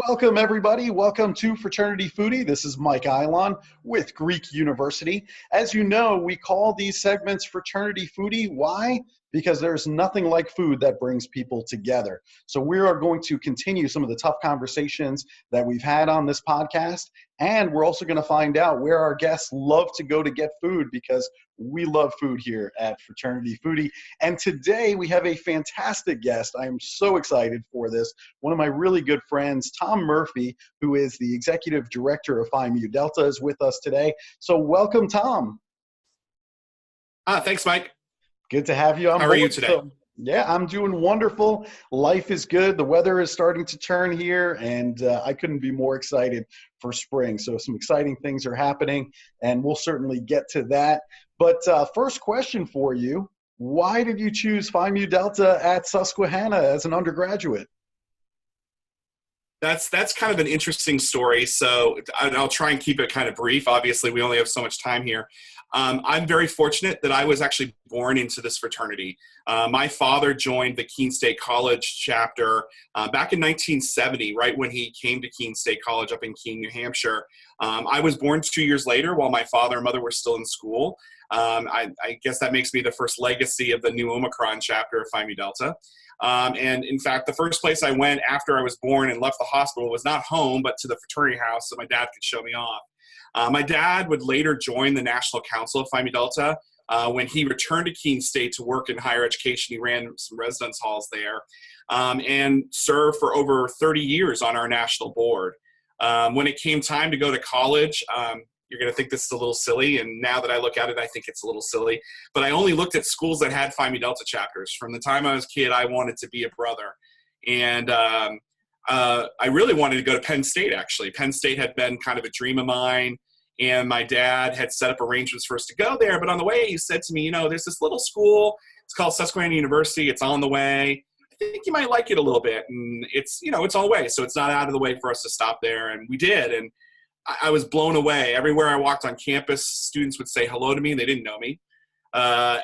Welcome, everybody. Welcome to Fraternity Foodie. This is Mike Eilon with Greek University. As you know, we call these segments Fraternity Foodie. Why? Because there's nothing like food that brings people together. So we are going to continue some of the tough conversations that we've had on this podcast. And we're also going to find out where our guests love to go to get food, because we love food here at Fraternity Foodie. And today we have a fantastic guest. I am so excited for this. One of my really good friends, Tom Murphy, who is the Executive Director of Phi Mu Delta, is with us today. So welcome, Tom. Thanks, Mike. Good to have you on board. How are you today? Yeah, I'm doing wonderful. Life is good. The weather is starting to turn here, and I couldn't be more excited for spring. So some exciting things are happening, and we'll certainly get to that. But first question for you, why did you choose Phi Mu Delta at Susquehanna as an undergraduate? That's kind of an interesting story. So I'll try and keep it kind of brief. Obviously, we only have so much time here. I'm very fortunate that I was actually born into this fraternity. My father joined the Keene State College chapter back in 1970, right when he came to Keene State College up in Keene, New Hampshire. I was born 2 years later while my father and mother were still in school. I guess that makes me the first legacy of the new Omicron chapter of Phi Mu Delta. And in fact, the first place I went after I was born and left the hospital was not home, but to the fraternity house so my dad could show me off. My dad would later join the National Council of Phi Mu Delta. When he returned to Keene State to work in higher education, he ran some residence halls there and served for over 30 years on our national board. When it came time to go to college, you're going to think this is a little silly, and now that I look at it, I think it's a little silly. But I only looked at schools that had Phi Mu Delta chapters. From the time I was a kid, I wanted to be a brother. And I really wanted to go to Penn State, actually. Penn State had been kind of a dream of mine, and my dad had set up arrangements for us to go there. But on the way, he said to me, there's this little school. It's called Susquehanna University. It's on the way. I think you might like it a little bit. And it's on the way, so it's not out of the way for us to stop there. And we did. And I was blown away. Everywhere I walked on campus, students would say hello to me, and they didn't know me. I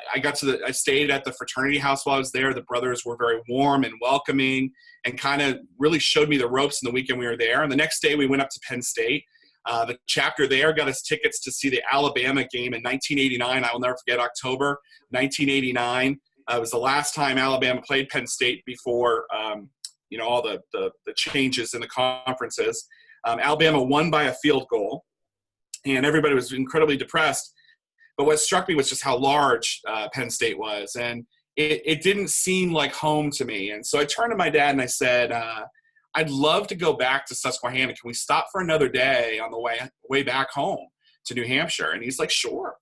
stayed at the fraternity house while I was there. The brothers were very warm and welcoming and kind of really showed me the ropes in the weekend we were there. And the next day we went up to Penn State. The chapter there got us tickets to see the Alabama game in 1989. I will never forget October 1989. It was the last time Alabama played Penn State before, all the changes in the conferences. Alabama won by a field goal, and everybody was incredibly depressed. But what struck me was just how large Penn State was, and it didn't seem like home to me. And so I turned to my dad and I said, I'd love to go back to Susquehanna. Can we stop for another day on the way back home to New Hampshire? And he's like, sure.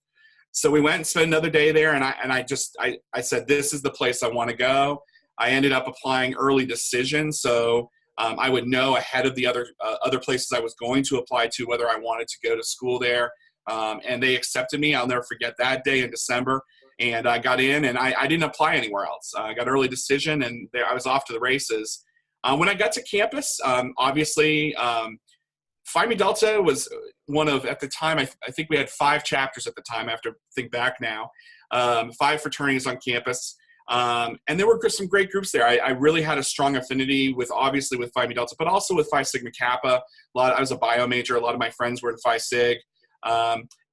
So we went and spent another day there, and I said, this is the place I want to go. I ended up applying early decision, so I would know ahead of the other places I was going to apply to whether I wanted to go to school there. And they accepted me. I'll never forget that day in December. And I got in, and I didn't apply anywhere else. I got early decision, and I was off to the races. When I got to campus, obviously, Phi Mu Delta was one of, at the time, I think we had 5 chapters at the time. I have to think back now. 5 fraternities on campus. And there were some great groups there. I really had a strong affinity with Phi Mu Delta, but also with Phi Sigma Kappa. I was a bio major. A lot of my friends were in Phi Sig.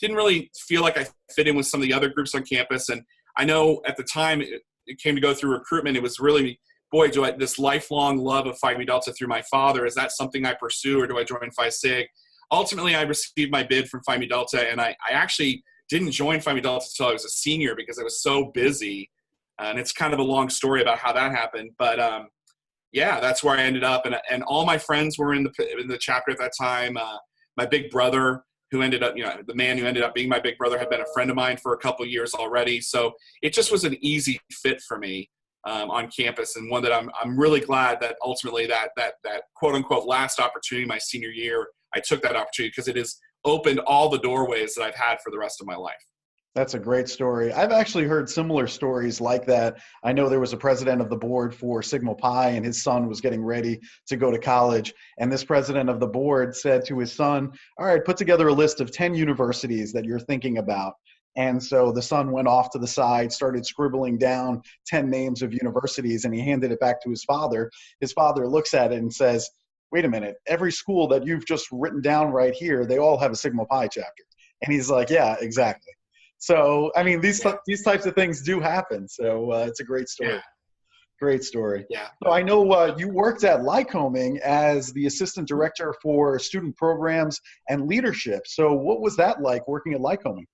Didn't really feel like I fit in with some of the other groups on campus. And I know at the time it came to go through recruitment, it was really, boy, this lifelong love of Phi Mu Delta through my father. Is that something I pursue, or do I join Phi Sig? Ultimately, I received my bid from Phi Mu Delta, and I actually didn't join Phi Mu Delta until I was a senior because I was so busy. And it's kind of a long story about how that happened. But, yeah, that's where I ended up. And all my friends were in the chapter at that time. My big brother, who ended up, the man who ended up being my big brother, had been a friend of mine for a couple of years already. So it just was an easy fit for me on campus, and one that I'm really glad that ultimately that quote unquote last opportunity, my senior year, I took that opportunity because it has opened all the doorways that I've had for the rest of my life. That's a great story. I've actually heard similar stories like that. I know there was a president of the board for Sigma Pi, and his son was getting ready to go to college. And this president of the board said to his son, all right, put together a list of 10 universities that you're thinking about. And so the son went off to the side, started scribbling down 10 names of universities, and he handed it back to his father. His father looks at it and says, wait a minute, every school that you've just written down right here, they all have a Sigma Pi chapter. And he's like, yeah, exactly. So, I mean, these types of things do happen. So it's a great story. Yeah. Great story. Yeah. So I know you worked at Lycoming as the assistant director for student programs and leadership. So what was that like working at Lycoming?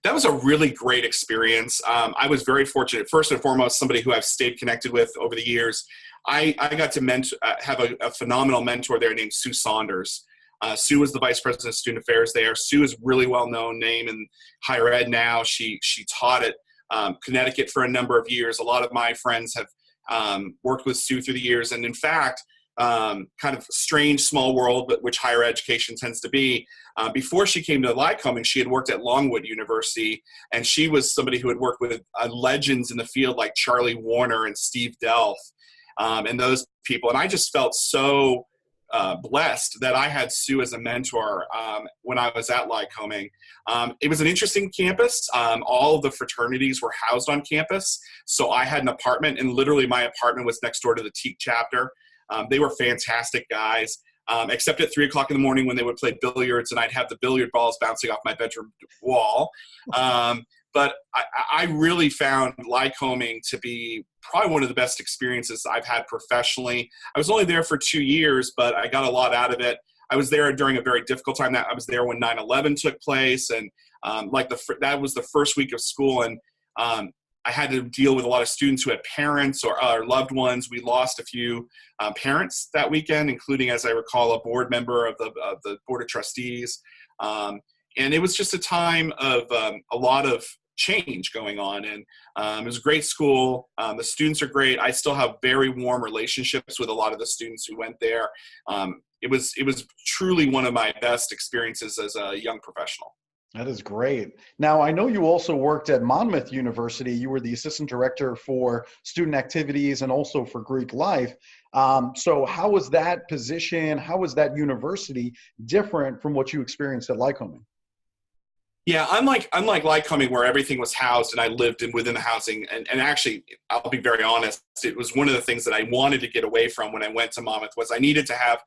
That was a really great experience. I was very fortunate. First and foremost, somebody who I've stayed connected with over the years. I got to have a phenomenal mentor there named Sue Saunders. Sue was the vice president of student affairs there. Sue is a really well-known name in higher ed now. She taught at Connecticut for a number of years. A lot of my friends have worked with Sue through the years. And in fact, kind of strange small world, but which higher education tends to be. Before she came to Lycoming, she had worked at Longwood University, and she was somebody who had worked with legends in the field like Charlie Warner and Steve Delph, and those people. And I just felt so blessed that I had Sue as a mentor when I was at Lycoming. It was an interesting campus. All of the fraternities were housed on campus. So I had an apartment, and literally my apartment was next door to the TEAC chapter. They were fantastic guys, except at 3 o'clock in the morning when they would play billiards and I'd have the billiard balls bouncing off my bedroom wall. But I really found Lycoming to be probably one of the best experiences I've had professionally. I was only there for 2 years, but I got a lot out of it. I was there during a very difficult time. I was there when 9/11 took place, and that was the first week of school, and I had to deal with a lot of students who had parents or loved ones. We lost a few parents that weekend, including, as I recall, a board member of the Board of Trustees. And it was just a time of a lot of change going on. And it was a great school. The students are great. I still have very warm relationships with a lot of the students who went there. It was truly one of my best experiences as a young professional. That is great. Now, I know you also worked at Monmouth University. You were the assistant director for student activities and also for Greek life. So how was that position, how was that university different from what you experienced at Lycoming? Yeah, unlike Lycoming, where everything was housed and I lived within the housing, and actually, I'll be very honest, it was one of the things that I wanted to get away from when I went to Monmouth was I needed to have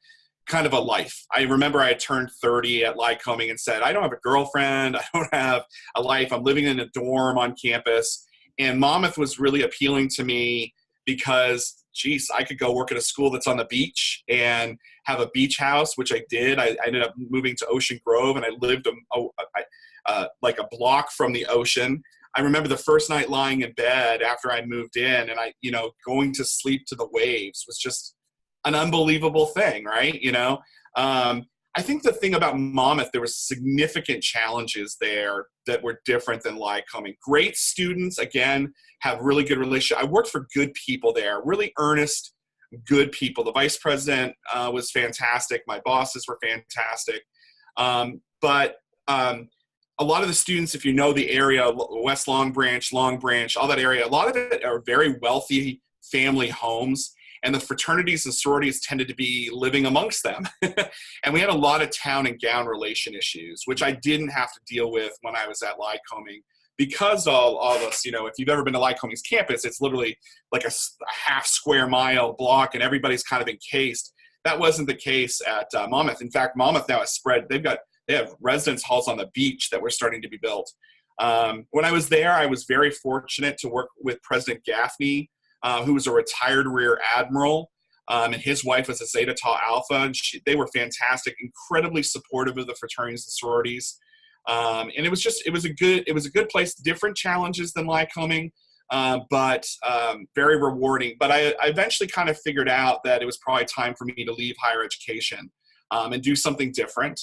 kind of a life. I remember I had turned 30 at Lycoming and said, I don't have a girlfriend, I don't have a life, I'm living in a dorm on campus. And Monmouth was really appealing to me because, geez, I could go work at a school that's on the beach and have a beach house, which I did. I ended up moving to Ocean Grove, and I lived like a block from the ocean. I remember the first night lying in bed after I moved in, and going to sleep to the waves was just an unbelievable thing, right? I think the thing about Monmouth, there was significant challenges there that were different than Lycoming. Great students, again, have really good relationships. I worked for good people there, really earnest, good people. The vice president was fantastic. My bosses were fantastic. But a lot of the students, if you know the area, West Long Branch, all that area, a lot of it are very wealthy family homes. And the fraternities and sororities tended to be living amongst them. And we had a lot of town and gown relation issues, which I didn't have to deal with when I was at Lycoming. Because all of us, if you've ever been to Lycoming's campus, it's literally like a half square mile block and everybody's kind of encased. That wasn't the case at Monmouth. In fact, Monmouth now has spread. They have residence halls on the beach that were starting to be built. When I was there, I was very fortunate to work with President Gaffney, who was a retired Rear Admiral, and his wife was a Zeta Tau Alpha, and they were fantastic, incredibly supportive of the fraternities and sororities, and it was a good place. Different challenges than Lycoming, but very rewarding. But I eventually kind of figured out that it was probably time for me to leave higher education and do something different.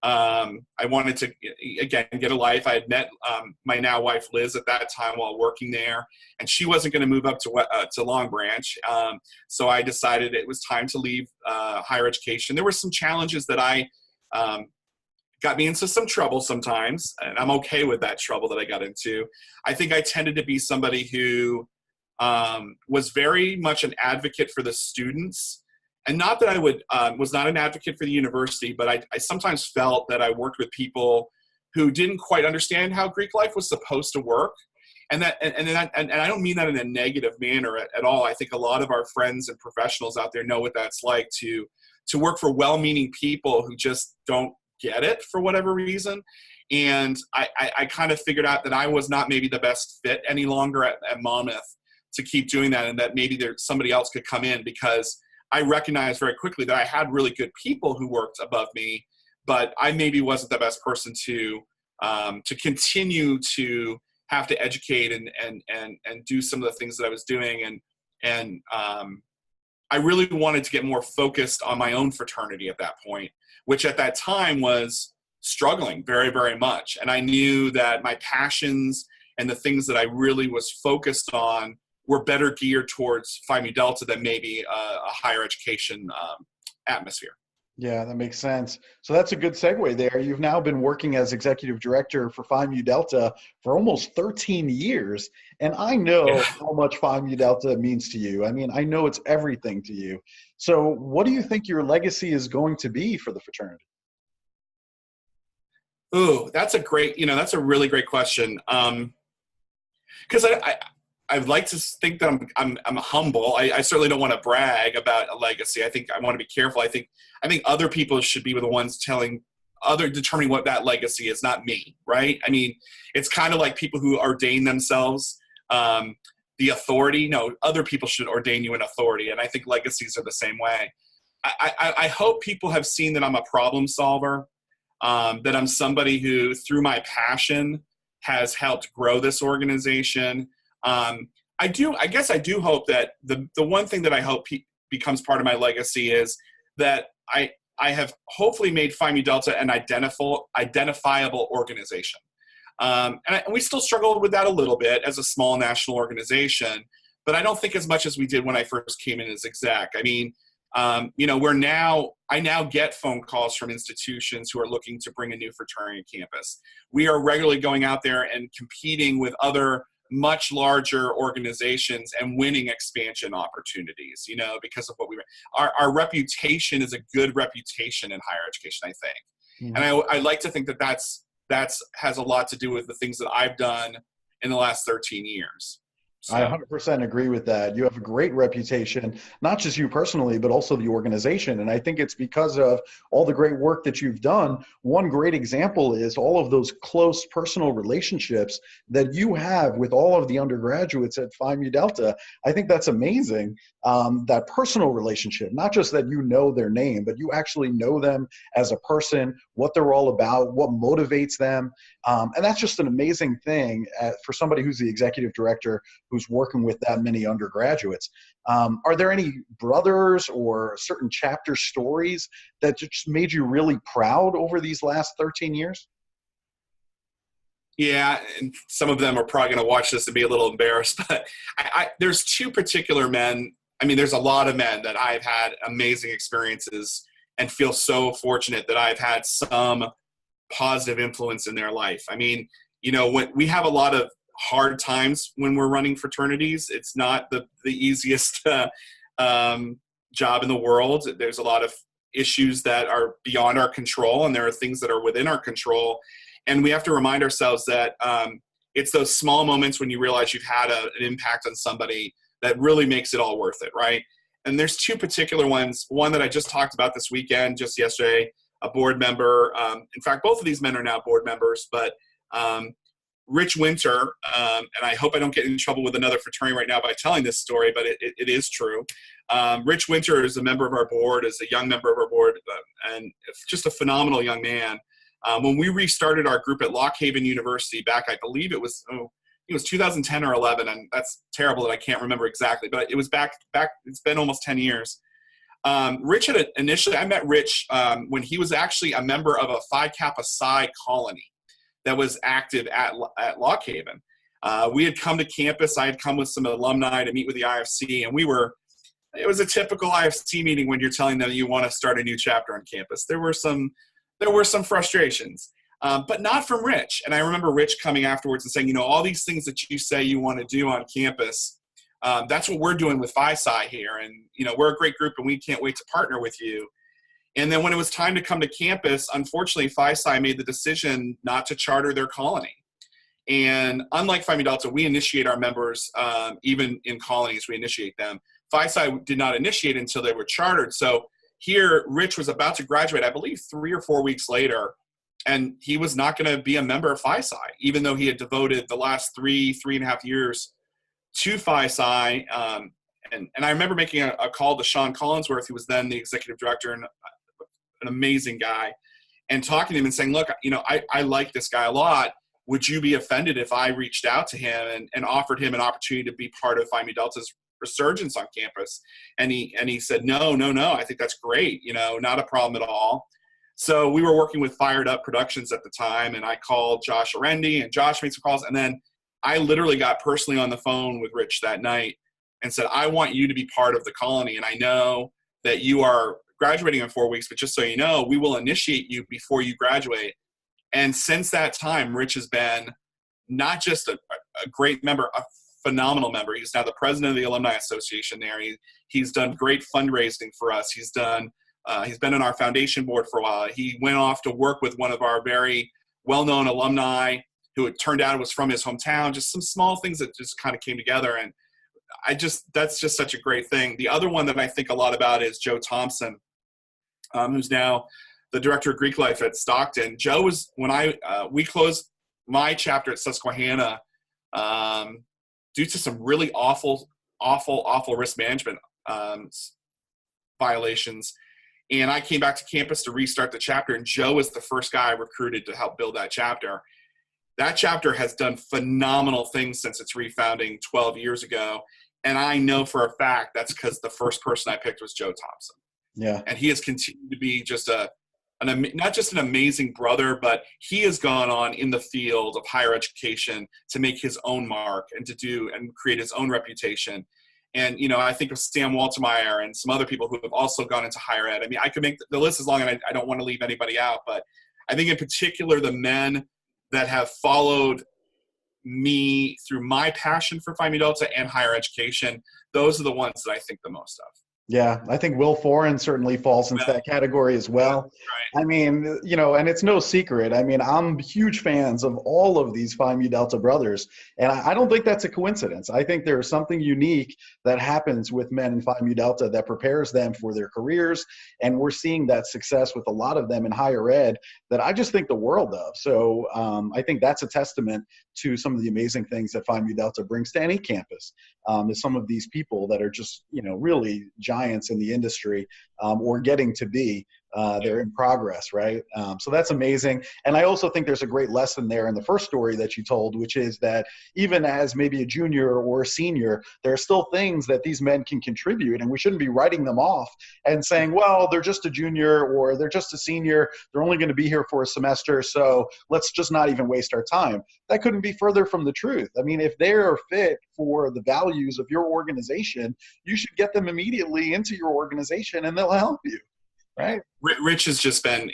I wanted to, again, get a life. I had met my now wife, Liz, at that time while working there, and she wasn't going to move up to Long Branch. So I decided it was time to leave higher education. There were some challenges that got me into some trouble sometimes, and I'm okay with that trouble that I got into. I think I tended to be somebody who was very much an advocate for the students. And not that I was not an advocate for the university, but I sometimes felt that I worked with people who didn't quite understand how Greek life was supposed to work. And I don't mean that in a negative manner at all. I think a lot of our friends and professionals out there know what that's like to to work for well-meaning people who just don't get it for whatever reason. And I kind of figured out that I was not maybe the best fit any longer at Monmouth to keep doing that, and that maybe somebody else could come in, because I recognized very quickly that I had really good people who worked above me, but I maybe wasn't the best person to continue to have to educate and do some of the things that I was doing. And I really wanted to get more focused on my own fraternity at that point, which at that time was struggling very, very much. And I knew that my passions and the things that I really was focused on were better geared towards Phi Mu Delta than maybe a higher education atmosphere. Yeah, that makes sense. So that's a good segue there. You've now been working as executive director for Phi Mu Delta for almost 13 years. And I know how much Phi Mu Delta means to you. I mean, I know it's everything to you. So what do you think your legacy is going to be for the fraternity? Ooh, that's a really great question. Because I'd like to think that I'm humble. I certainly don't want to brag about a legacy. I think I want to be careful. I think other people should be the ones determining what that legacy is, not me, right? I mean, it's kind of like people who ordain themselves the authority. No, other people should ordain you an authority, and I think legacies are the same way. I hope people have seen that I'm a problem solver, that I'm somebody who, through my passion, has helped grow this organization. I guess I do hope that the one thing that I hope becomes part of my legacy is that I have hopefully made Phi Mu Delta an identifiable organization. And we still struggle with that a little bit as a small national organization, but I don't think as much as we did when I first came in as exec. I mean, I now get phone calls from institutions who are looking to bring a new fraternity on campus. We are regularly going out there and competing with other much larger organizations and winning expansion opportunities, because of what our reputation is a good reputation in higher education, I think. Mm-hmm. And I like to think that has a lot to do with the things that I've done in the last 13 years. So. I 100% agree with that. You have a great reputation, not just you personally, but also the organization. And I think it's because of all the great work that you've done. One great example is all of those close personal relationships that you have with all of the undergraduates at Phi Mu Delta. I think that's amazing, that personal relationship, not just that you know their name, but you actually know them as a person, what they're all about, what motivates them. And that's just an amazing thing for somebody who's the executive director who's working with that many undergraduates. Are there any brothers or certain chapter stories that just made you really proud over these last 13 years? Yeah, and some of them are probably going to watch this and be a little embarrassed, but there's two particular men. I mean, there's a lot of men that I've had amazing experiences and feel so fortunate that I've had some positive influence in their life. I mean, when we have a lot of hard times when we're running fraternities, it's not the easiest job in the world. There's a lot of issues that are beyond our control, and there are things that are within our control. And we have to remind ourselves that it's those small moments when you realize you've had an impact on somebody that really makes it all worth it, right? And there's two particular ones. One that I just talked about this weekend, just yesterday, a board member. In fact, both of these men are now board members, but Rich Winter, and I hope I don't get in trouble with another fraternity right now by telling this story, but it is true. Rich Winter is a member of our board, is a young member of our board, and just a phenomenal young man. When we restarted our group at Lycoming University back, I believe it was 2010 or 11, and that's terrible that I can't remember exactly, but it was back, it's been almost 10 years. Rich I met Rich when he was actually a member of a Phi Kappa Psi colony that was active at Lycoming. We had come to campus. I had come with some alumni to meet with the IFC, and it was a typical IFC meeting when you're telling them you want to start a new chapter on campus. There were some frustrations, but not from Rich. And I remember Rich coming afterwards and saying, all these things that you say you want to do on campus, that's what we're doing with Phi Psi here. And, we're a great group and we can't wait to partner with you. And then when it was time to come to campus, unfortunately, Phi Psi made the decision not to charter their colony. And unlike Phi Mu Delta, we initiate our members, even in colonies, we initiate them. Phi Psi did not initiate until they were chartered. So here, Rich was about to graduate, I believe 3 or 4 weeks later, and he was not going to be a member of Phi Psi, even though he had devoted the last 3.5 years to Phi Psi. And I remember making a call to Sean Collinsworth, who was then the executive director and an amazing guy, and talking to him and saying, look, I like this guy a lot. Would you be offended if I reached out to him and offered him an opportunity to be part of Phi Mu Delta's resurgence on campus? And he said, no, I think that's great. Not a problem at all. So we were working with Fired Up Productions at the time, and I called Josh Arendi, and Josh made some calls. And then I literally got personally on the phone with Rich that night and said, I want you to be part of the colony. And I know that you are graduating in 4 weeks, but just so you know, we will initiate you before you graduate. And since that time, Rich has been not just a great member, a phenomenal member. He's now the president of the Alumni Association there. He's done great fundraising for us. He's been on our foundation board for a while. He went off to work with one of our very well-known alumni who it turned out was from his hometown, just some small things that just kind of came together. And that's just such a great thing. The other one that I think a lot about is Joe Thompson, who's now the director of Greek life at Stockton. Joe was, when we closed my chapter at Susquehanna, due to some really awful risk management violations. And I came back to campus to restart the chapter, and Joe was the first guy recruited to help build that chapter. That chapter has done phenomenal things since its refounding 12 years ago. And I know for a fact that's because the first person I picked was Joe Thompson. Yeah. And he has continued to be just not just an amazing brother, but he has gone on in the field of higher education to make his own mark and create his own reputation. And, I think of Sam Waltermeyer and some other people who have also gone into higher ed. I mean, I could make the list as long, and I don't want to leave anybody out, but I think in particular, the men that have followed me through my passion for Phi Mu Delta and higher education, those are the ones that I think the most of. Yeah, I think Will Foran certainly falls into that category as well. Right. I mean, and it's no secret. I mean, I'm huge fans of all of these Phi Mu Delta brothers, and I don't think that's a coincidence. I think there's something unique that happens with men in Phi Mu Delta that prepares them for their careers, and we're seeing that success with a lot of them in higher ed that I just think the world of. So I think that's a testament to some of the amazing things that Phi Mu Delta brings to any campus. Is some of these people that are just, really giants in the industry, or getting to be. They're in progress, right? So that's amazing. And I also think there's a great lesson there in the first story that you told, which is that even as maybe a junior or a senior, there are still things that these men can contribute, and we shouldn't be writing them off and saying, well, they're just a junior or they're just a senior. They're only going to be here for a semester, so let's just not even waste our time. That couldn't be further from the truth. I mean, if they're fit for the values of your organization, you should get them immediately into your organization and they'll help you. Right. Rich has just been,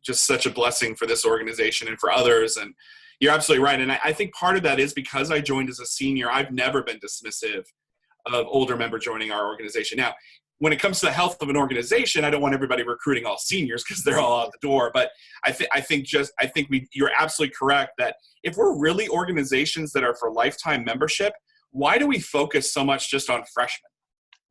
just such a blessing for this organization and for others. And you're absolutely right. And I think part of that is because I joined as a senior, I've never been dismissive of older member joining our organization. Now, when it comes to the health of an organization, I don't want everybody recruiting all seniors because they're all out the door. But I think you're absolutely correct that if we're really organizations that are for lifetime membership, why do we focus so much just on freshmen?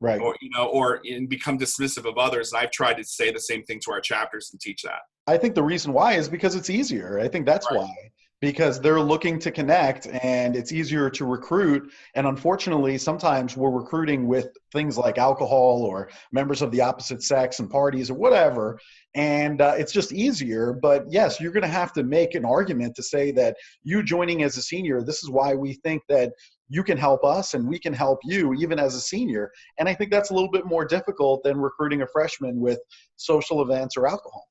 Right. Or become dismissive of others. And I've tried to say the same thing to our chapters and teach that. I think the reason why is because it's easier. I think that's why. Because they're looking to connect and it's easier to recruit. And unfortunately, sometimes we're recruiting with things like alcohol or members of the opposite sex and parties or whatever. And it's just easier. But yes, you're going to have to make an argument to say that you joining as a senior, this is why we think that you can help us and we can help you even as a senior. And I think that's a little bit more difficult than recruiting a freshman with social events or alcohol.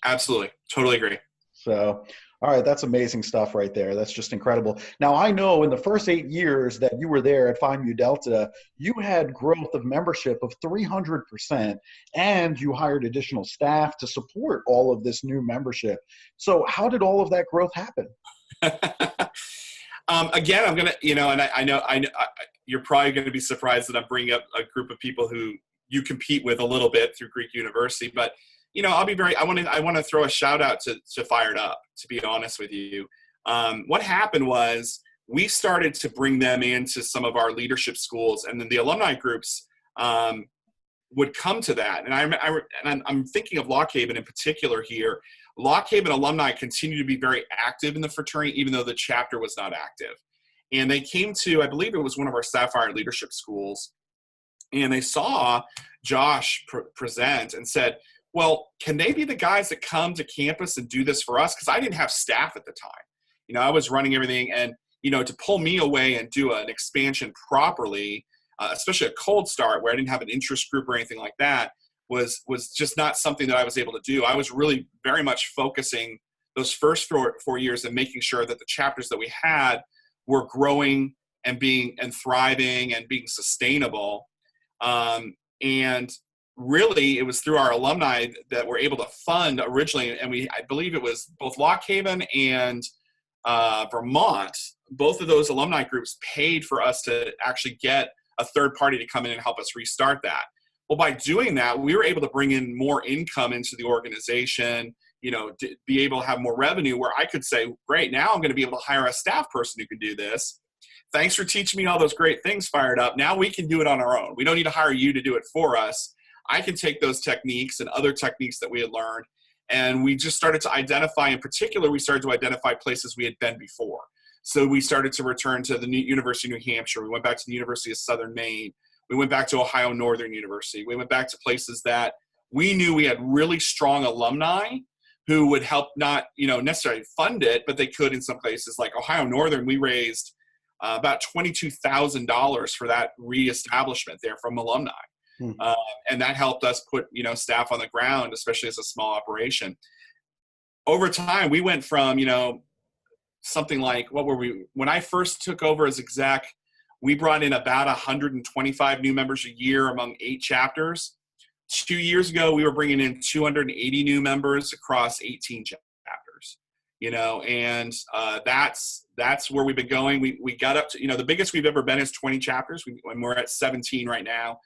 Absolutely. Totally agree. So, all right, that's amazing stuff right there. That's just incredible. Now, I know in the first 8 years that you were there at Phi Mu Delta, you had growth of membership of 300%, and you hired additional staff to support all of this new membership. So how did all of that growth happen? Again, I'm going to, and I know you're probably going to be surprised that I'm bringing up a group of people who you compete with a little bit through Greek University, but I want to throw a shout out to Fired Up, to be honest with you. What happened was we started to bring them into some of our leadership schools, and then the alumni groups would come to that. And I'm thinking of Lock Haven in particular here. Lock Haven alumni continue to be very active in the fraternity, even though the chapter was not active. And they came to, I believe it was one of our Sapphire leadership schools, and they saw Josh present and said, well, can they be the guys that come to campus and do this for us? Because I didn't have staff at the time. You know, I was running everything, and, you know, to pull me away and do an expansion properly, especially a cold start where I didn't have an interest group or anything like that, was just not something that I was able to do. I was really very much focusing those first 4 years and making sure that the chapters that we had were growing and thriving and being sustainable. And really, it was through our alumni that we're able to fund originally, and I believe it was both Lock Haven and Vermont. Both of those alumni groups paid for us to actually get a third party to come in and help us restart that. Well, by doing that, we were able to bring in more income into the organization, you know, to be able to have more revenue, where I could say, great, now I'm going to be able to hire a staff person who can do this. Thanks for teaching me all those great things, Fired Up. Now we can do it on our own. We don't need to hire you to do it for us. I can take those techniques and other techniques that we had learned, and we just started to identify, in particular, we started to identify places we had been before. So we started to return to the University of New Hampshire. We went back to the University of Southern Maine. We went back to Ohio Northern University. We went back to places that we knew we had really strong alumni who would help, not, you know, necessarily fund it, but they could in some places. Like Ohio Northern, we raised about $22,000 for that reestablishment there from alumni. And that helped us put, you know, staff on the ground, especially as a small operation. Over time, we went from, you know, something like, what were we, when I first took over as exec, we brought in about 125 new members a year among 8 chapters. 2 years ago, we were bringing in 280 new members across 18 chapters, you know, and that's where we've been going. We got up to, you know, the biggest we've ever been is 20 chapters, and we're at 17 right now.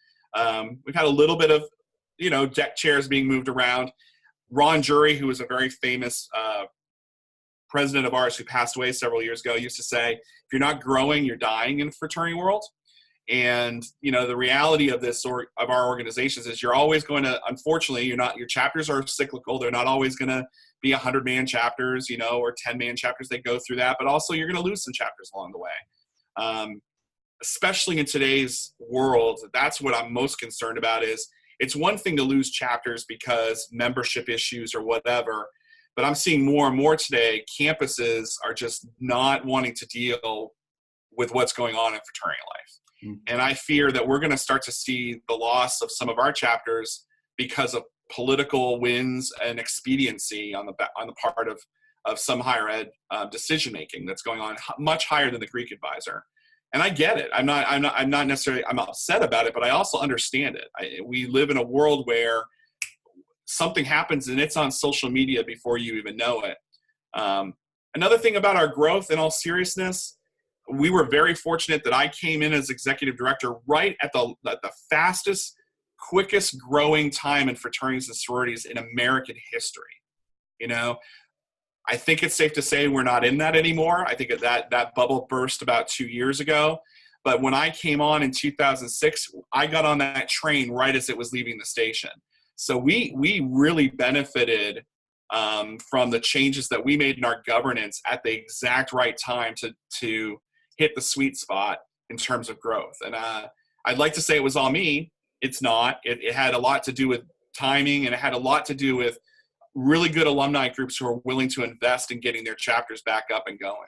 We've had a little bit of, you know, deck chairs being moved around. Ron Jury, who was a very famous president of ours who passed away several years ago, used to say, if you're not growing, you're dying in the fraternity world. And, you know, the reality of this, of our organizations, is you're always going to, unfortunately, your chapters are cyclical. They're not always going to be 100-man chapters, you know, or 10-man chapters that go through that, but also you're going to lose some chapters along the way. Especially in today's world, that's what I'm most concerned about. Is it's one thing to lose chapters because membership issues or whatever, but I'm seeing more and more today, campuses are just not wanting to deal with what's going on in fraternity life. And I fear that we're going to start to see the loss of some of our chapters because of political wins and expediency on the part of some higher ed decision-making that's going on much higher than the Greek advisor. And I get it. I'm not necessarily, I'm upset about it, but I also understand it. We live in a world where something happens and it's on social media before you even know it. Another thing about our growth, in all seriousness, we were very fortunate that I came in as executive director right at the fastest, quickest growing time in fraternities and sororities in American history. You know, I think it's safe to say we're not in that anymore. I think that bubble burst about 2 years ago. But when I came on in 2006, I got on that train right as it was leaving the station. So we really benefited from the changes that we made in our governance at the exact right time to hit the sweet spot in terms of growth. And I'd like to say it was all me. It's not. It had a lot to do with timing, and it had a lot to do with really good alumni groups who are willing to invest in getting their chapters back up and going.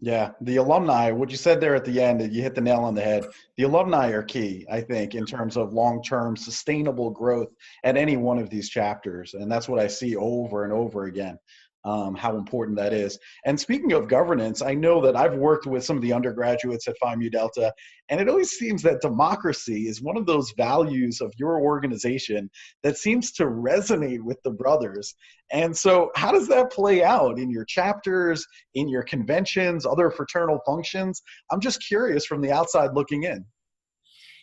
Yeah, the alumni, what you said there at the end, you hit the nail on the head. The alumni are key, I think, in terms of long-term sustainable growth at any one of these chapters. And that's what I see over and over again, how important that is. And speaking of governance, I know that I've worked with some of the undergraduates at Phi Mu Delta, and it always seems that democracy is one of those values of your organization that seems to resonate with the brothers. And so how does that play out in your chapters, in your conventions, other fraternal functions? I'm just curious from the outside looking in.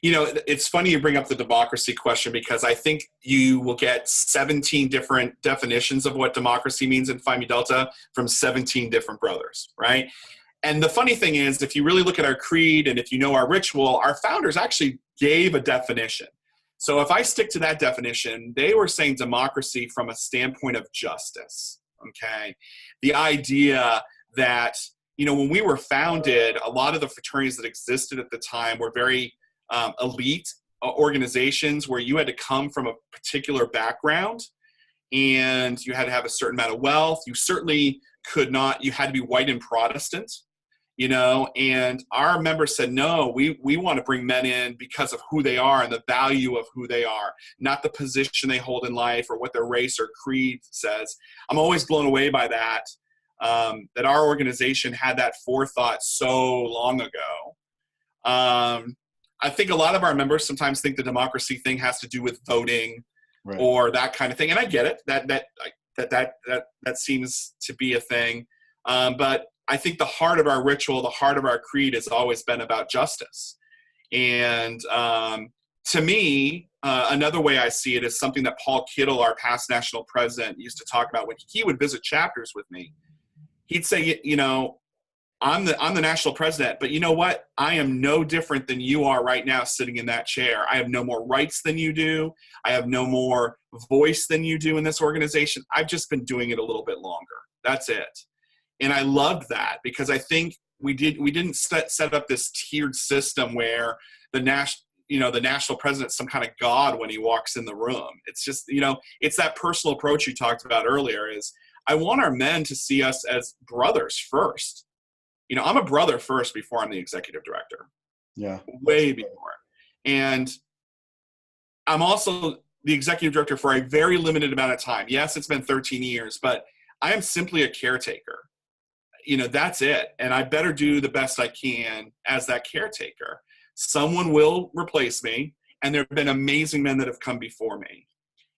You know, it's funny you bring up the democracy question, because I think you will get 17 different definitions of what democracy means in Phi Mu Delta from 17 different brothers, right? And the funny thing is, if you really look at our creed and if you know our ritual, our founders actually gave a definition. So if I stick to that definition, they were saying democracy from a standpoint of justice, okay? The idea that, when we were founded, a lot of the fraternities that existed at the time were very elite organizations where you had to come from a particular background and you had to have a certain amount of wealth. You certainly could not, you had to be white and Protestant. And our members said, no, we want to bring men in because of who they are and the value of who they are, not the position they hold in life or what their race or creed says. I'm always blown away by that, that our organization had that forethought so long ago. I think a lot of our members sometimes think the democracy thing has to do with voting, right, or that kind of thing. And I get it, that seems to be a thing. But I think the heart of our ritual, the heart of our creed has always been about justice. And to me, another way I see it is something that Paul Kittle, our past national president, used to talk about when he would visit chapters with me. He'd say, I'm the national president, but you know what? I am no different than you are right now sitting in that chair. I have no more rights than you do. I have no more voice than you do in this organization. I've just been doing it a little bit longer. That's it. And I loved that because I think we didn't set up this tiered system where the national president's some kind of god when he walks in the room. It's just, it's that personal approach you talked about earlier is I want our men to see us as brothers first. I'm a brother first before I'm the executive director. Yeah. Way before. And I'm also the executive director for a very limited amount of time. Yes, it's been 13 years, but I am simply a caretaker. That's it. And I better do the best I can as that caretaker. Someone will replace me, and there have been amazing men that have come before me.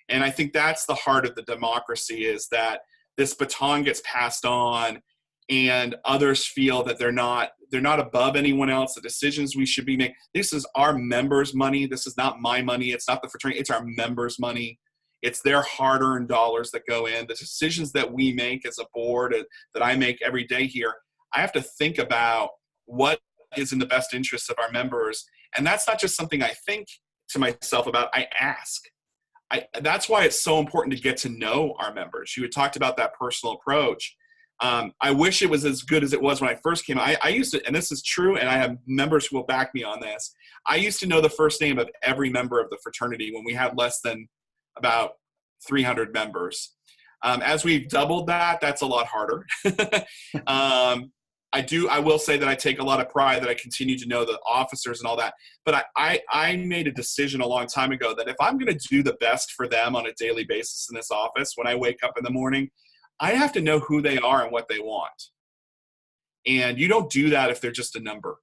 And I think that's the heart of the democracy is that this baton gets passed on and others feel that they're not above anyone else. The decisions we should be making. This is our members' money. This is not my money. It's not the fraternity. It's our members' money. It's their hard-earned dollars that go in. The decisions that we make as a board, that I make every day here, I have to think about what is in the best interest of our members. And that's not just something I think to myself about, I ask. That's why it's so important to get to know our members. You had talked about that personal approach. I wish it was as good as it was when I first came. I used to, and this is true, and I have members who will back me on this. I used to know the first name of every member of the fraternity when we had less than about 300 members. As we've doubled that, that's a lot harder. I will say that I take a lot of pride that I continue to know the officers and all that. But I made a decision a long time ago that if I'm going to do the best for them on a daily basis in this office, when I wake up in the morning, I have to know who they are and what they want. And you don't do that if they're just a number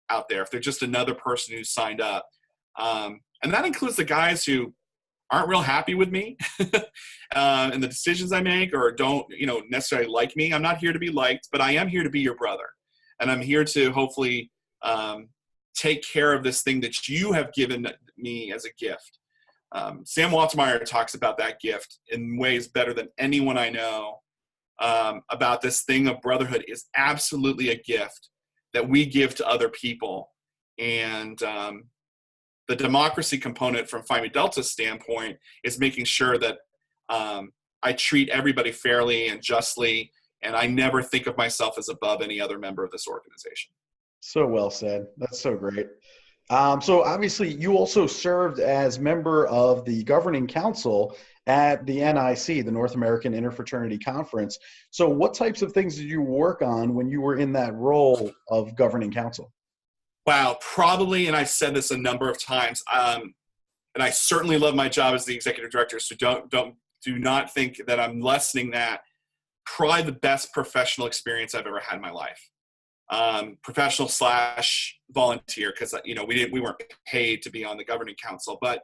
out there, if they're just another person who's signed up. And that includes the guys who aren't real happy with me and the decisions I make or don't, necessarily like me. I'm not here to be liked, but I am here to be your brother. And I'm here to hopefully take care of this thing that you have given me as a gift. Sam Waltermeyer talks about that gift in ways better than anyone I know, about this thing of brotherhood is absolutely a gift that we give to other people. And the democracy component from Phi Mu Delta's standpoint is making sure that I treat everybody fairly and justly, and I never think of myself as above any other member of this organization. So well said. That's so great. So obviously you also served as member of the governing council at the NIC, the North American Interfraternity Conference. So what types of things did you work on when you were in that role of governing council? Wow, probably, and I've said this a number of times, and I certainly love my job as the executive director, so do not think that I'm lessening that. Probably the best professional experience I've ever had in my life. Professional / volunteer, because we weren't paid to be on the governing council, but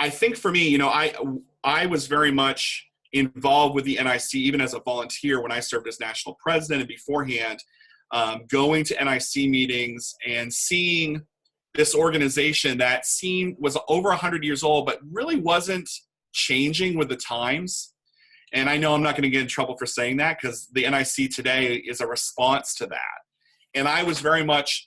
I think for me, I was very much involved with the NIC even as a volunteer when I served as national president and beforehand. Going to NIC meetings and seeing this organization that was over 100 years old, but really wasn't changing with the times. And I know I'm not going to get in trouble for saying that because the NIC today is a response to that. And I was very much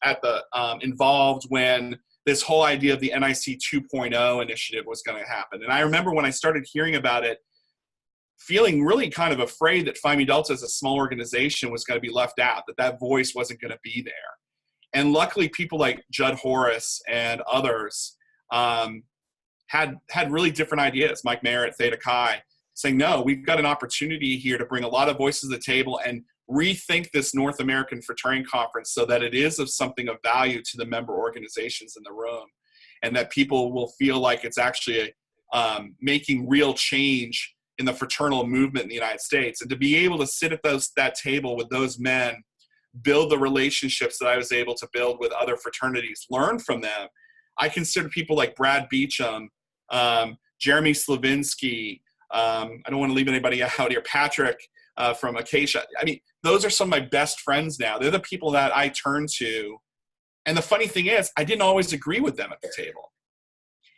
involved when this whole idea of the NIC 2.0 initiative was going to happen. And I remember when I started hearing about it, feeling really kind of afraid that Phi Mu Delta as a small organization was going to be left out, that voice wasn't going to be there. And luckily, people like Judd Horace and others had really different ideas. Mike Mayer at Theta Chi saying, no, we've got an opportunity here to bring a lot of voices to the table and rethink this North American Fraternity Conference so that it is of something of value to the member organizations in the room, and that people will feel like it's actually making real change in the fraternal movement in the United States. And to be able to sit at that table with those men, build the relationships that I was able to build with other fraternities, learn from them. I consider people like Brad Beecham, Jeremy Slavinsky, I don't want to leave anybody out here, Patrick from Acacia. I mean, those are some of my best friends now. They're the people that I turn to. And the funny thing is, I didn't always agree with them at the table.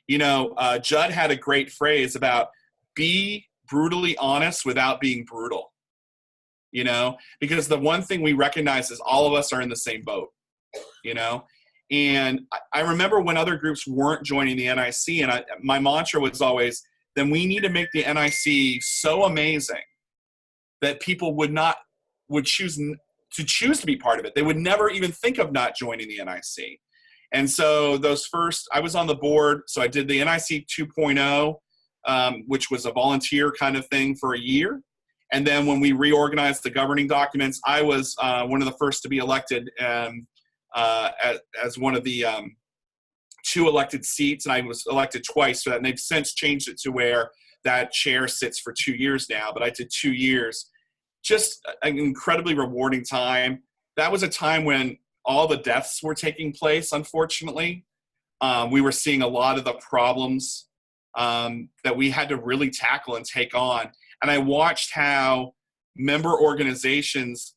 You know, Judd had a great phrase about be brutally honest without being brutal. You know, because the one thing we recognize is all of us are in the same boat, you know. And I remember when other groups weren't joining the NIC, and my mantra was always, then we need to make the NIC so amazing that people would choose to be part of it. They would never even think of not joining the NIC. And so I was on the board, so I did the NIC 2.0, which was a volunteer kind of thing for a year. And then when we reorganized the governing documents, I was one of the first to be elected as one of the 2 elected seats, and I was elected twice for that. And they've since changed it to where that chair sits for 2 years now, but I did 2 years. Just an incredibly rewarding time. That was a time when all the deaths were taking place, unfortunately. We were seeing a lot of the problems that we had to really tackle and take on. And I watched how member organizations,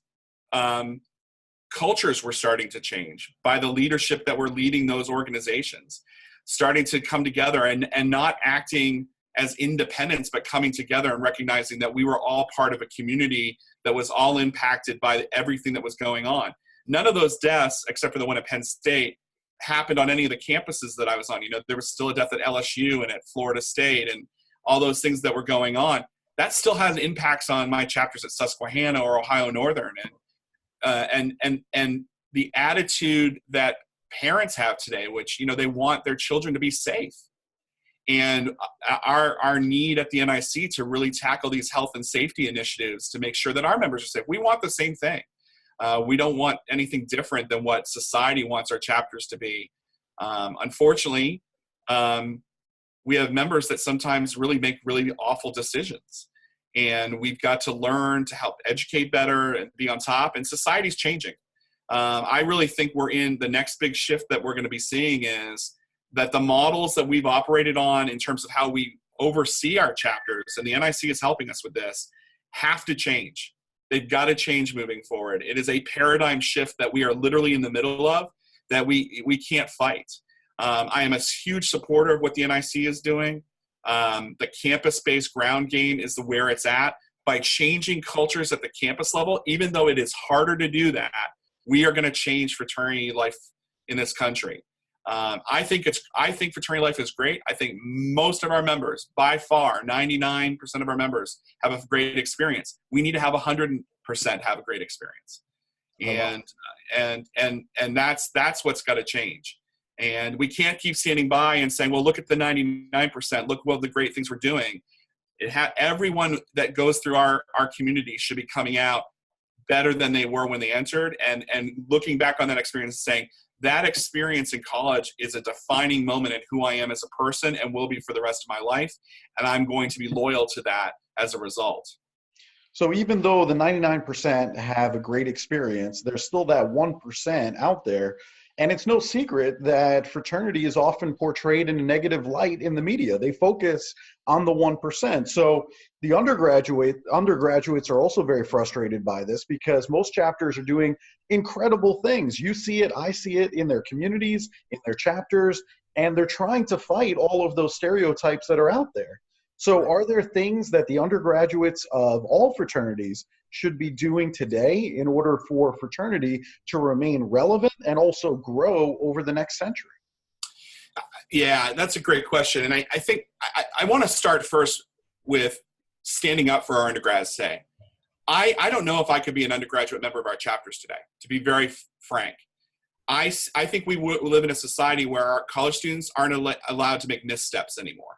cultures were starting to change by the leadership that were leading those organizations, starting to come together and not acting as independents, but coming together and recognizing that we were all part of a community that was all impacted by everything that was going on. None of those deaths, except for the one at Penn State, happened on any of the campuses that I was on. You know, there was still a death at LSU and at Florida State and all those things that were going on. That still has impacts on my chapters at Susquehanna or Ohio Northern. And the attitude that parents have today, which, you know, they want their children to be safe. And our need at the NIC to really tackle these health and safety initiatives to make sure that our members are safe. We want the same thing. We don't want anything different than what society wants our chapters to be. Unfortunately, we have members that sometimes really make really awful decisions. And we've got to learn to help educate better and be on top. And society's changing. I really think we're in the next big shift that we're going to be seeing is that the models that we've operated on in terms of how we oversee our chapters, and the NIC is helping us with this, have to change. They've got to change moving forward. It is a paradigm shift that we are literally in the middle of that we can't fight. I am a huge supporter of what the NIC is doing. The campus-based ground game is where it's at. By changing cultures at the campus level, even though it is harder to do that, we are going to change fraternity life in this country. I think fraternity life is great. I think most of our members, by far, 99% of our members have a great experience. We need to have 100% have a great experience. And that's what's got to change. And we can't keep standing by and saying, well, look at the 99%, look what the great things we're doing. Everyone that goes through our community should be coming out better than they were when they entered, and looking back on that experience and saying, that experience in college is a defining moment in who I am as a person and will be for the rest of my life. And I'm going to be loyal to that as a result. So even though the 99% have a great experience, there's still that 1% out there. And it's no secret that fraternity is often portrayed in a negative light in the media. They focus on the 1%. So the undergraduates are also very frustrated by this because most chapters are doing incredible things. You see it, I see it in their communities, in their chapters, and they're trying to fight all of those stereotypes that are out there. So are there things that the undergraduates of all fraternities should be doing today in order for fraternity to remain relevant and also grow over the next century? Yeah, that's a great question. And I think I want to start first with standing up for our undergrads today. I don't know if I could be an undergraduate member of our chapters today, to be very frank. I think we live in a society where our college students aren't allowed to make missteps anymore.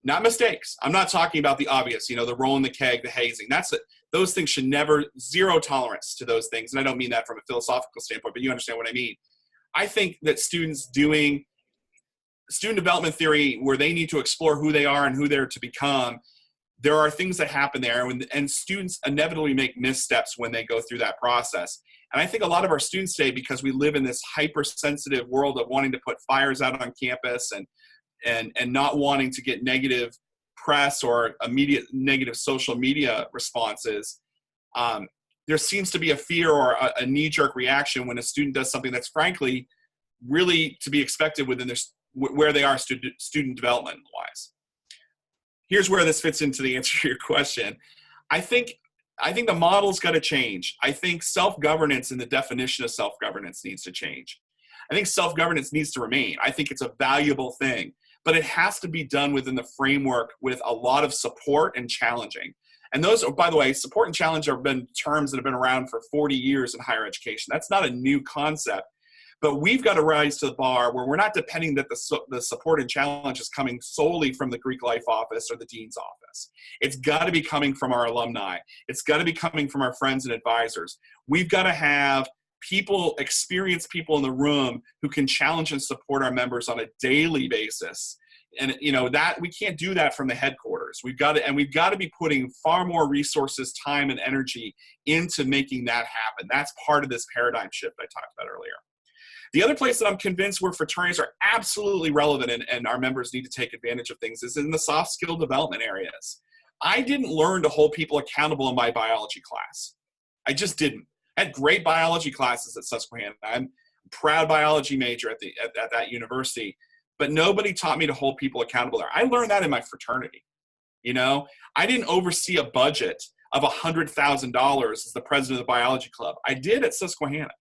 Not mistakes. I'm not talking about the obvious, the rolling the keg, the hazing. That's it. Those things should never, zero tolerance to those things. And I don't mean that from a philosophical standpoint, but you understand what I mean. I think that students doing student development theory where they need to explore who they are and who they're to become, there are things that happen there, and students inevitably make missteps when they go through that process. And I think a lot of our students today, because we live in this hypersensitive world of wanting to put fires out on campus and not wanting to get negative press or immediate negative social media responses, there seems to be a fear or a knee-jerk reaction when a student does something that's frankly really to be expected within where they are student development-wise. Here's where this fits into the answer to your question. I think the model's got to change. I think self-governance and the definition of self-governance needs to change. I think self-governance needs to remain. I think it's a valuable thing, but it has to be done within the framework with a lot of support and challenging. And those, by the way, support and challenge have been terms that have been around for 40 years in higher education. That's not a new concept. But we've got to rise to the bar where we're not depending that the support and challenge is coming solely from the Greek Life office or the dean's office. It's got to be coming from our alumni. It's got to be coming from our friends and advisors. We've got to have experienced people in the room who can challenge and support our members on a daily basis. And that we can't do that from the headquarters. We've got to be putting far more resources, time, and energy into making that happen. That's part of this paradigm shift I talked about earlier. The other place that I'm convinced where fraternities are absolutely relevant and our members need to take advantage of things is in the soft skill development areas. I didn't learn to hold people accountable in my biology class. I just didn't. I had great biology classes at Susquehanna. I'm a proud biology major at that university, but nobody taught me to hold people accountable there. I learned that in my fraternity. I didn't oversee a budget of $100,000 as the president of the biology club. I did at Susquehanna.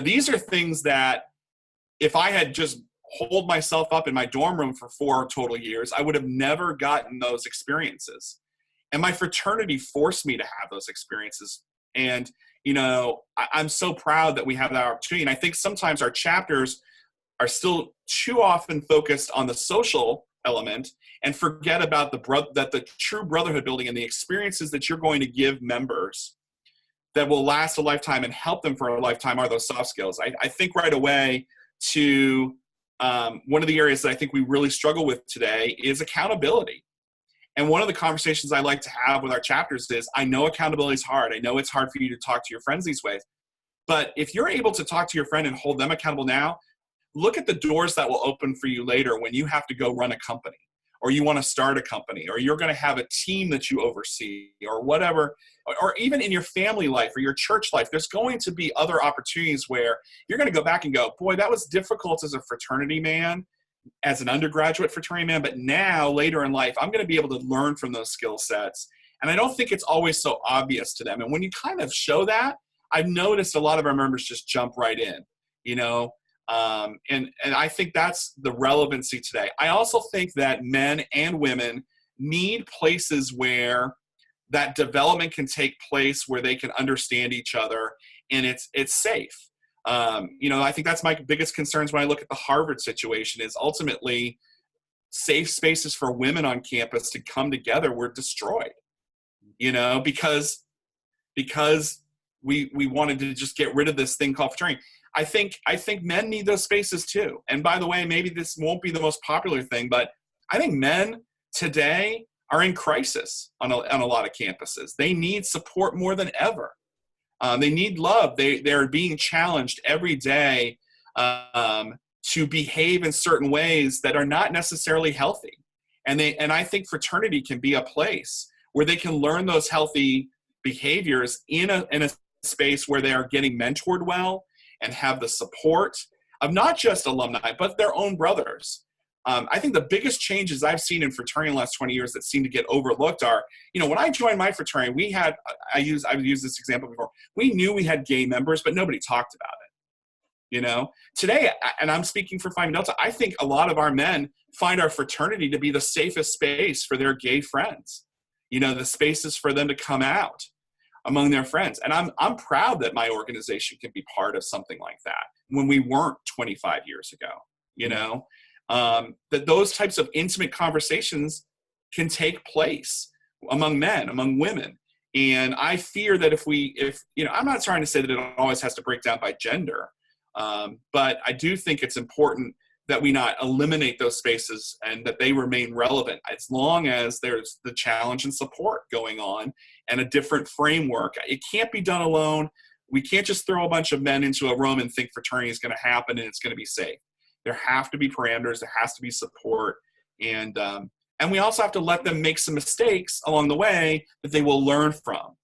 These are things that if I had just holed myself up in my dorm room for 4 total years, I would have never gotten those experiences. And my fraternity forced me to have those experiences. And, I'm so proud that we have that opportunity. And I think sometimes our chapters are still too often focused on the social element and forget about the true brotherhood building and the experiences that you're going to give members that will last a lifetime and help them for a lifetime are those soft skills. I think right away to one of the areas that I think we really struggle with today is accountability. And one of the conversations I like to have with our chapters is, I know accountability is hard. I know it's hard for you to talk to your friends these ways. But if you're able to talk to your friend and hold them accountable now, look at the doors that will open for you later when you have to go run a company, or you want to start a company, or you're going to have a team that you oversee, or whatever, or even in your family life or your church life, there's going to be other opportunities where you're going to go back and go, boy, that was difficult as a fraternity man, as an undergraduate fraternity man, but now later in life, I'm going to be able to learn from those skill sets. And I don't think it's always so obvious to them. And when you kind of show that, I've noticed a lot of our members just jump right in, and I think that's the relevancy today. I also think that men and women need places where that development can take place, where they can understand each other and it's safe. I think that's my biggest concerns when I look at the Harvard situation is ultimately safe spaces for women on campus to come together were destroyed, because we wanted to just get rid of this thing called fraternity. I think men need those spaces too. And by the way, maybe this won't be the most popular thing, but I think men today are in crisis on a lot of campuses. They need support more than ever. They need love. They're being challenged every day to behave in certain ways that are not necessarily healthy. And I think fraternity can be a place where they can learn those healthy behaviors in a space where they are getting mentored well and have the support of not just alumni, but their own brothers. I think the biggest changes I've seen in fraternity in the last 20 years that seem to get overlooked are, when I joined my fraternity, I've used this example before. We knew we had gay members, but nobody talked about it. You know, today, and I'm speaking for Phi Mu Delta, I think a lot of our men find our fraternity to be the safest space for their gay friends. You know, the spaces for them to come out among their friends. And I'm proud that my organization can be part of something like that when we weren't 25 years ago, you know, that those types of intimate conversations can take place among men, among women. And I fear that if you know, I'm not trying to say that it always has to break down by gender, but I do think it's important that we not eliminate those spaces and that they remain relevant as long as there's the challenge and support going on and a different framework. It can't be done alone. We can't just throw a bunch of men into a room and think fraternity is going to happen and it's going to be safe. There have to be parameters. There has to be support. And we also have to let them make some mistakes along the way that they will learn from.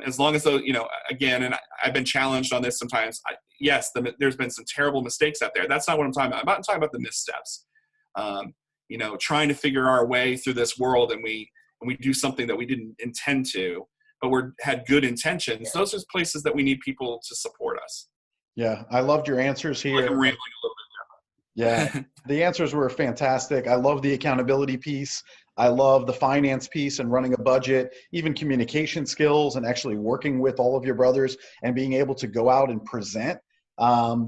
As long as, you know, again, and I've been challenged on this sometimes, yes, there's been some terrible mistakes out there. That's not what I'm talking about. I'm talking about the missteps. You know, trying to figure our way through this world, and we do something that we didn't intend to, but had good intentions. Those are places that we need people to support us. Yeah, I loved your answers here. Like I'm rambling a little bit. Yeah, the answers were fantastic. I love the accountability piece. I love the finance piece and running a budget, even communication skills and actually working with all of your brothers and being able to go out and present.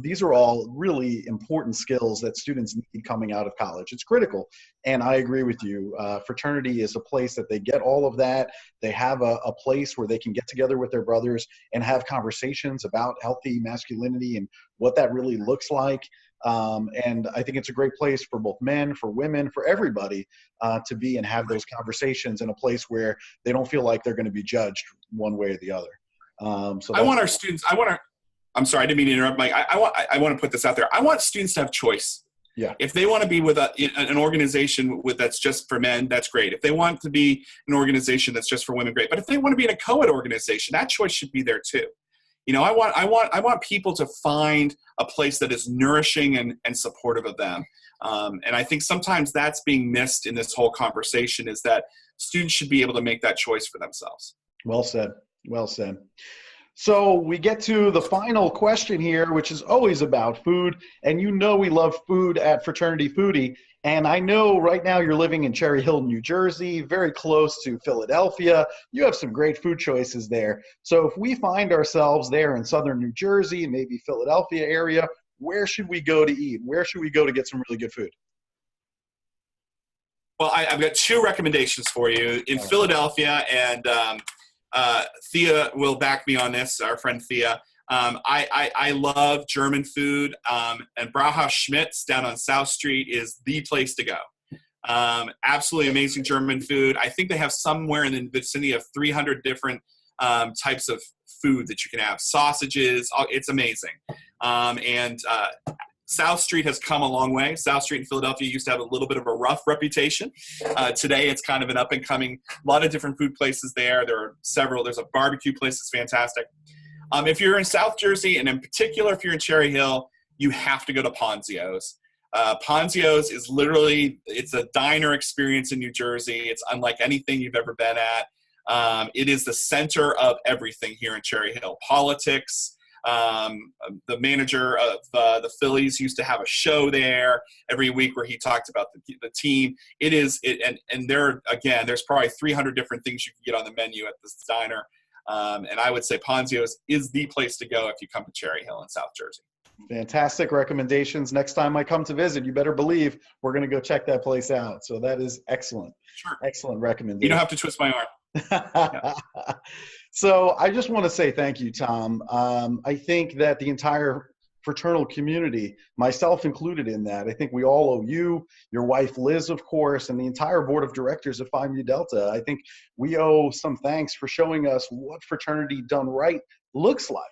These are all really important skills that students need coming out of college. It's critical. And I agree with you. Fraternity is a place that they get all of that. They have a place where they can get together with their brothers and have conversations about healthy masculinity and what that really looks like. And I think it's a great place for both men, for women, for everybody to be and have those conversations in a place where they don't feel like they're going to be judged one way or the other. I want our students, I'm sorry, I didn't mean to interrupt, Mike. I want to put this out there. I want students to have choice. Yeah. If they want to be with an organization that's just for men, that's great. If they want to be an organization that's just for women, great. But if they want to be in a co-ed organization, that choice should be there too. You know, I want people to find a place that is nourishing and supportive of them. And I think sometimes that's being missed in this whole conversation, is that students should be able to make that choice for themselves. Well said. Well said. So we get to the final question here, which is always about food. And you know we love food at Fraternity Foodie. And I know right now you're living in Cherry Hill, New Jersey, very close to Philadelphia. You have some great food choices there. So if we find ourselves there in southern New Jersey, maybe Philadelphia area, where should we go to eat? Where should we go to get some really good food? Well, I've got two recommendations for you in Philadelphia, and Thea will back me on this, our friend Thea. I love German food, and Brauhaus Schmidt's down on South Street is the place to go. Absolutely amazing German food. I think they have somewhere in the vicinity of 300 different types of food that you can have. Sausages, it's amazing. South Street has come a long way. South Street in Philadelphia used to have a little bit of a rough reputation. Today, it's kind of an up-and-coming, a lot of different food places there. There are several. There's a barbecue place that's fantastic. If you're in South Jersey, and in particular if you're in Cherry Hill, you have to go to Ponzio's. Ponzio's is literally, it's a diner experience in New Jersey. It's unlike anything you've ever been at. It is the center of everything here in Cherry Hill. Politics. The manager of the Phillies used to have a show there every week where he talked about the team. And there, again, there's probably 300 different things you can get on the menu at this diner. And I would say Ponzio's is the place to go if you come to Cherry Hill in South Jersey. Fantastic recommendations. Next time I come to visit, you better believe we're going to go check that place out. So that is excellent. Sure. Excellent recommendation. You don't have to twist my arm. Yeah. So I just want to say thank you, Tom. I think that the entire fraternal community, myself included in that, I think we all owe you, your wife Liz, of course, and the entire board of directors of Phi Mu Delta. I think we owe some thanks for showing us what fraternity done right looks like.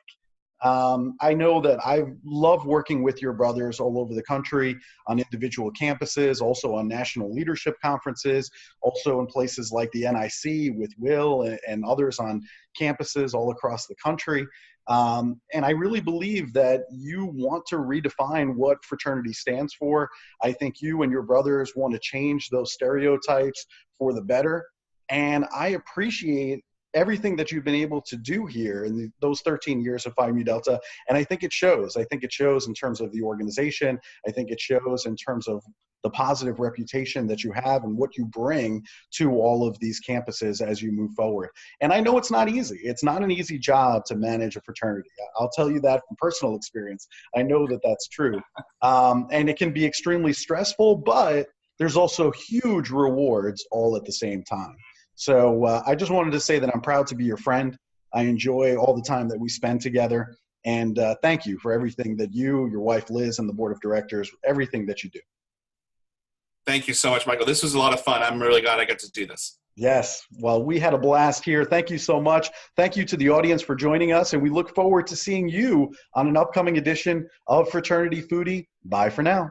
I know that I love working with your brothers all over the country on individual campuses, also on national leadership conferences, also in places like the NIC with Will and others on campuses all across the country. And I really believe that you want to redefine what fraternity stands for. I think you and your brothers want to change those stereotypes for the better. And I appreciate everything that you've been able to do here in those 13 years of Phi Mu Delta. And I think it shows. I think it shows in terms of the organization. I think it shows in terms of the positive reputation that you have and what you bring to all of these campuses as you move forward. And I know it's not easy. It's not an easy job to manage a fraternity. I'll tell you that from personal experience. I know that that's true. And it can be extremely stressful, but there's also huge rewards all at the same time. So I just wanted to say that I'm proud to be your friend. I enjoy all the time that we spend together. And thank you for everything that you, your wife Liz, and the board of directors, everything that you do. Thank you so much, Michael. This was a lot of fun. I'm really glad I got to do this. Yes. Well, we had a blast here. Thank you so much. Thank you to the audience for joining us. And we look forward to seeing you on an upcoming edition of Fraternity Foodie. Bye for now.